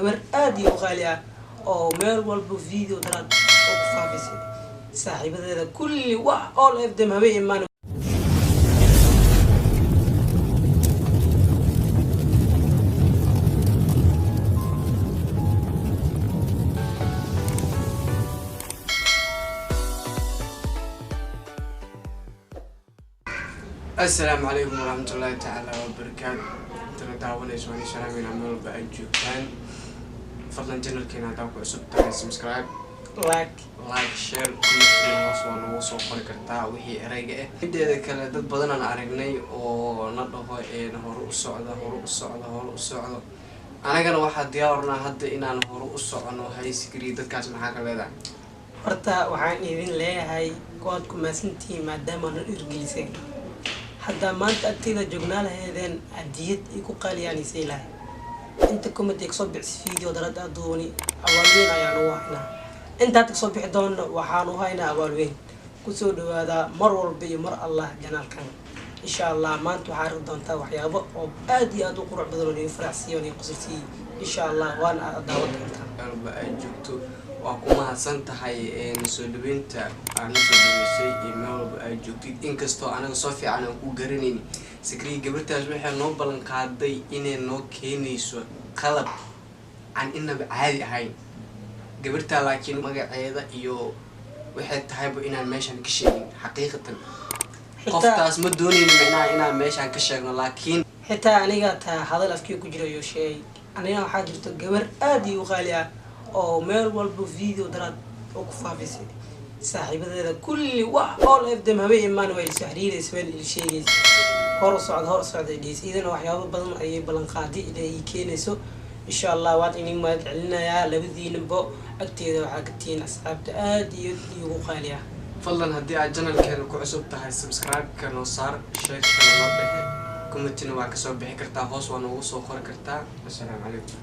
gabar aad iyo qaali ah oo meel walba video daraad oo ku faafisay saaxiibadeeda kulli wax all of them habay imaan. السلام عليكم ورحمة الله تعالى وبركاته. أنتنا دعونا يسوعني سلام من عمل بأجوكان. فضلا جنرال كنا دعوك عصب تاني سبسكرايب لايك شير كل وصو قري كرتا وحي رجع. بدي كلا دد بدنا نعرفني ونطلع نهرو الصعدة. أنا كان واحد ديارنا هدا إن أنا هرو الصعدة هاي سكري دد كاس محاك لذا. horta waxaan idin leeyahay kood ku maasantii maadaama aan irgilisay hadda maanta agteeda joognaa lahaydeen adiyad igu qaaliyaanaysay lahay inta comment soo bixis video darad adooni awaalweyn ayaan u haynaa inta soo bixi doona waxaan u haynaa awaalweyn ku soo dhawaada mar walba iyo mar Allah janaalkan insha Allah maanta waxaa arki doontaa waxyaabo oo aad iyo aad u qurux badan oo faraxsiyo oo qosaysi insha Allah waan daawad doontaa qalba ay joogto وأكون حسنت هاي نسولفين تا أنا سولفين شيء ما أجوكي إن كستو أنا صافي أنا أكون قرنيني سكري قبرت أجمعها نوبلن قاعدي إن نو كيني سو قلب عن إنه عادي هاي قبرت لكن ما قاعدة يو واحد تحب إن المشان كشين حقيقة قفتاس مدوني معناه إن المشان كشين لكن حتى أنا قلت هذا الأفكار كجرا يو شيء أنا حاجة قبر أدي وغالية oo meel walba video daraad oo ku faafisay saaxiibadeeda kulli wax all of them habay imaan way sahriireys weel ilsheegeys hor socda dhiisiidana waxyaabo badan ay balan qaadi inay keenayso insha Allah waad inay maad celinayaa labadiinba agteeda waxa ka tiin asxaabta aad iyo ugu qaaliya fadlan hadii aad channelkeena ku cusub tahay subscribe kana saar share kana loo bixi comment-na waa ka soo bixi kartaa hoos waa noogu soo qori kartaa. Assalaamu calaykum.